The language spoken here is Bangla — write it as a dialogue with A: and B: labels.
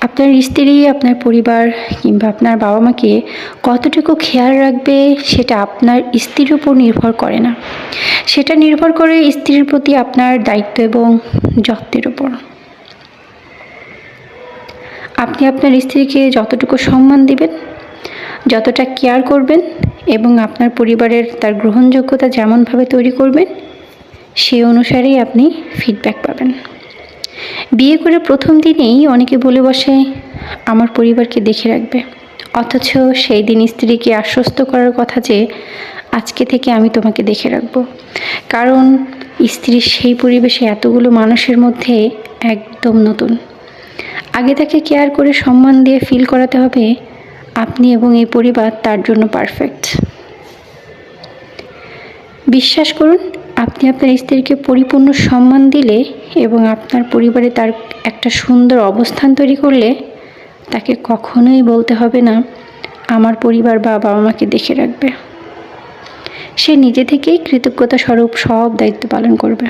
A: আপনার স্ত্রী আপনার পরিবার কিংবা আপনার বাবা মাকে কতটুকু খেয়াল রাখবে সেটা আপনার স্ত্রীর উপর নির্ভর করে না, সেটা নির্ভর করে স্ত্রীর প্রতি আপনার দায়িত্ব এবং যত্নের উপর। আপনি আপনার স্ত্রীকে যতটুকু সম্মান দিবেন, যতটা কেয়ার করবেন এবং আপনার পরিবারের তার গ্রহণযোগ্যতা যেমনভাবে তৈরি করবেন, সেই অনুসারেই আপনি ফিডব্যাক পাবেন। বিয়ে করে প্রথম দিনেই অনেকে বলে বসে আমার পরিবারকে দেখে রাখবে, অথচ সেই দিন স্ত্রীকে আশ্বস্ত করার কথা যে আজকে থেকে আমি তোমাকে দেখে রাখবো। কারণ স্ত্রী সেই পরিবেশে এতগুলো মানুষের মধ্যে একদম নতুন। আগে তাকে কেয়ার করে সম্মান দিয়ে ফিল করাতে হবে আপনি এবং এই পরিবার তার জন্য পারফেক্ট। বিশ্বাস করুন, আপনি আপনার স্ত্রীকে পরিপূর্ণ সম্মান দিলে এবং আপনার পরিবারে তার একটা সুন্দর অবস্থান তৈরি করলে তাকে কখনোই বলতে হবে না আমার পরিবার বা বাবা মাকে দেখে রাখবে। সে নিজে থেকেই কৃতজ্ঞতা স্বরূপ সব দায়িত্ব পালন করবে।